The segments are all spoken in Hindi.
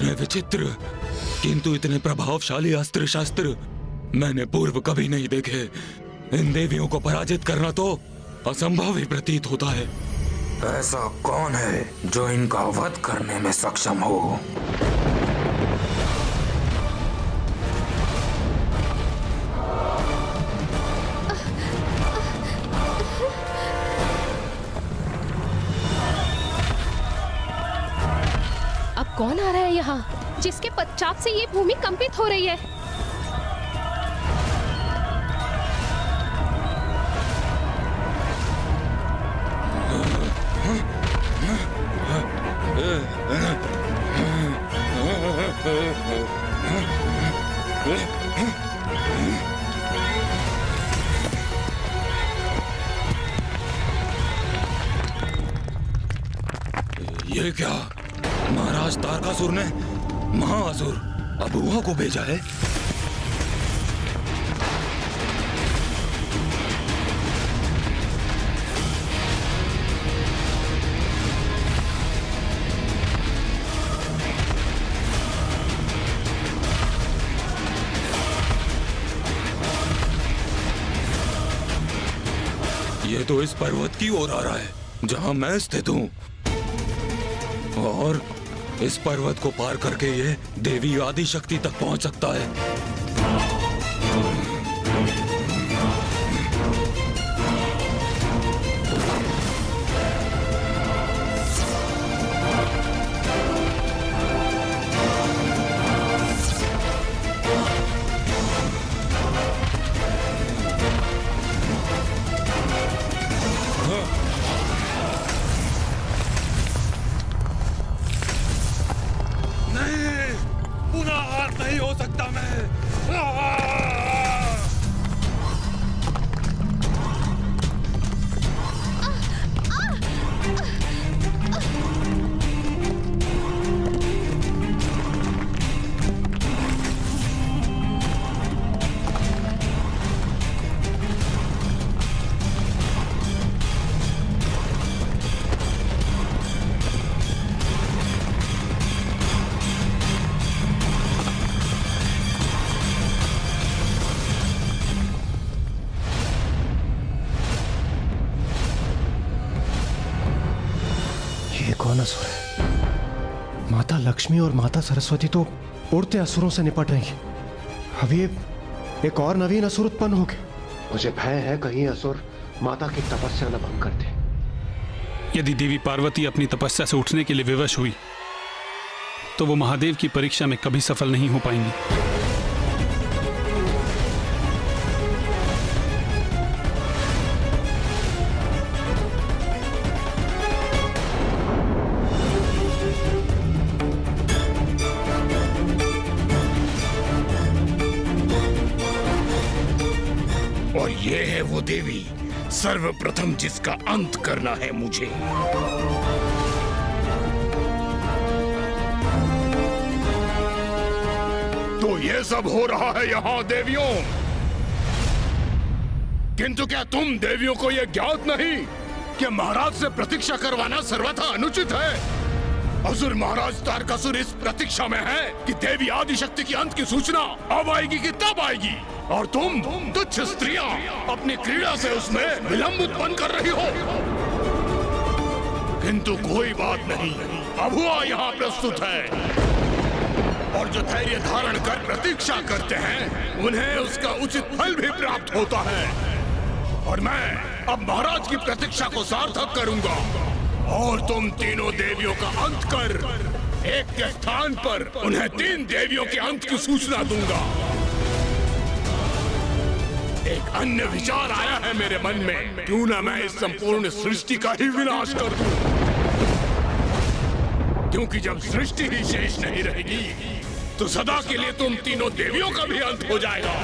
इतने विचित्र किंतु इतने प्रभावशाली अस्त्र शस्त्र मैंने पूर्व कभी नहीं देखे। इन देवियों को पराजित करना तो असंभव ही प्रतीत होता है। ऐसा कौन है जो इनका वध करने में सक्षम हो? अब कौन आ रहा है यहाँ, जिसके पश्चात से ये भूमि कंपित हो रही है? ये क्या? महाराज तारकासुर ने महाअसुर अबुआ को भेजा है। ये तो इस पर्वत की ओर आ रहा है जहां मैं स्थित हूं, और इस पर्वत को पार करके ये देवी आदि शक्ति तक पहुंच सकता है। नहीं हो सकता मैं। कौन असुर है? माता लक्ष्मी और माता सरस्वती तो उड़ते असुरों से निपट रही हैं। अब ये एक और नवीन असुर उत्पन्न हो गए। मुझे भय है कहीं असुर माता की तपस्या न भंग कर दे। यदि देवी पार्वती अपनी तपस्या से उठने के लिए विवश हुई तो वो महादेव की परीक्षा में कभी सफल नहीं हो पाएंगी। और ये है वो देवी सर्वप्रथम जिसका अंत करना है मुझे। तो ये सब हो रहा है यहाँ देवियों, किंतु क्या तुम देवियों को यह ज्ञात नहीं कि महाराज से प्रतीक्षा करवाना सर्वथा अनुचित है? असुर महाराज तारकासुर इस प्रतीक्षा में है कि देवी आदिशक्ति की अंत की सूचना अब आएगी कि तब आएगी, और तुम तुच्छ स्त्रियां अपनी क्रीड़ा से उसमें विलंब उत्पन्न कर रही हो। किंतु कोई बात नहीं, अबुआ यहाँ प्रस्तुत है, और जो धैर्य धारण कर प्रतीक्षा करते हैं उन्हें उसका उचित फल भी प्राप्त होता है। और मैं अब महाराज की प्रतीक्षा को सार्थक करूंगा, और तुम तीनों देवियों का अंत कर एक के स्थान पर उन्हें 3 देवियों के अंत की सूचना दूंगा। एक अन्य विचार आया है मेरे मन में, क्यों ना मैं इस संपूर्ण सृष्टि का ही विनाश कर दूं? क्योंकि जब सृष्टि ही शेष नहीं रहेगी तो सदा के लिए तुम तीनों देवियों का भी अंत हो जाएगा।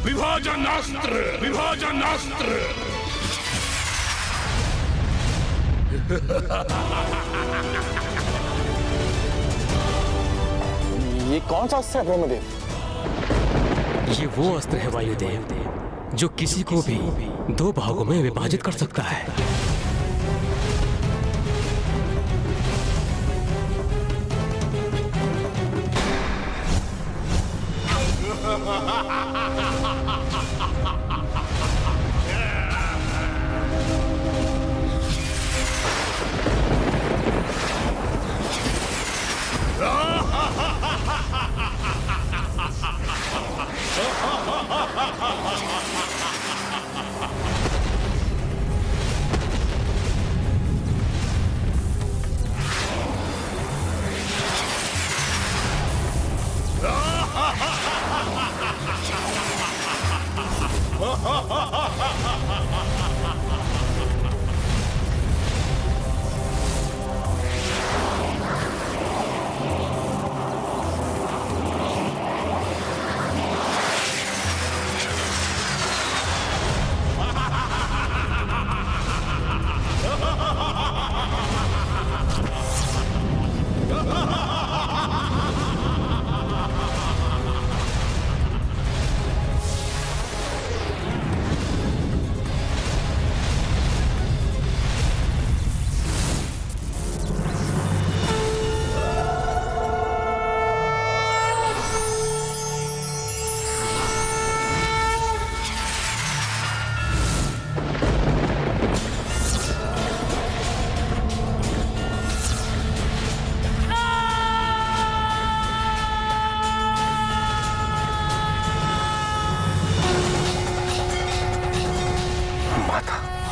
विभाजनास्त्र, विभाजनास्त्र। ये कौन सा अस्त्र है ब्रह्मदेव? ये वो अस्त्र है वायुदेव जो किसी को भी दो भागों में विभाजित कर सकता है।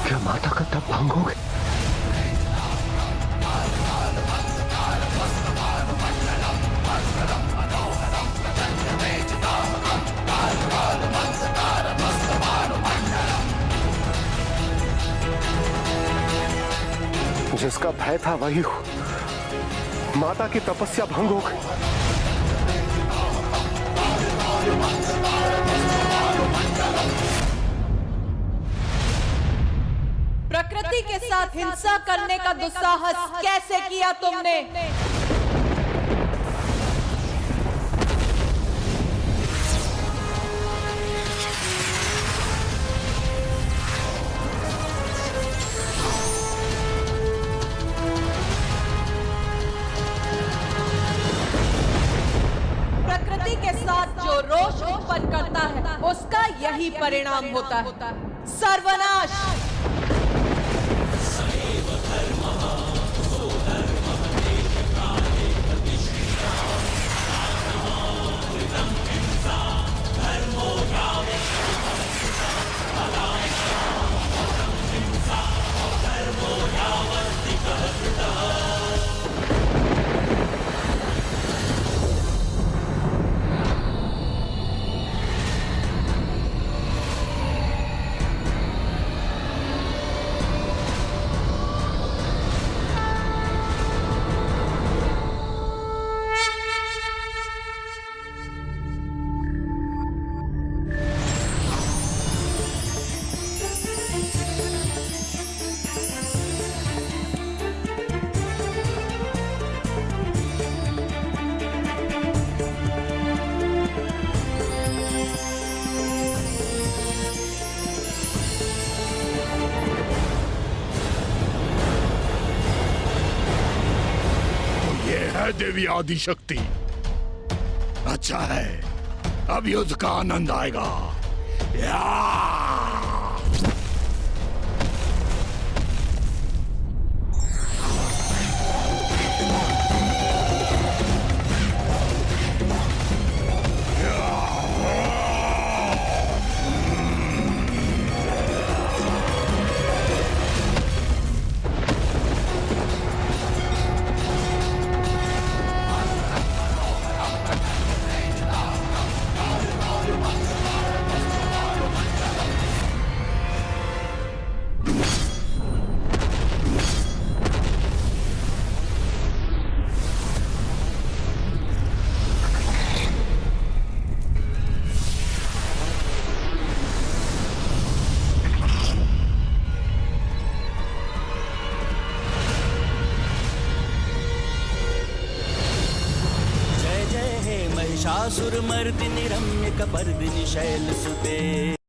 क्या माता का तप भंग हो गया? जिसका भय था वही हो, माता की तपस्या भंग हो गई। प्रकृति के साथ हिंसा करने का दुस्साहस कैसे किया तुमने? प्रकृति के साथ जो रोष उत्पन्न करता है उसका यही परिणाम होता है, सर्वनाश। देवी आदिशक्ति, अच्छा है, अब युद्ध का आनंद आएगा। महिषासुरमर्दिनि रम्यकपर्दिनि शैलसुते।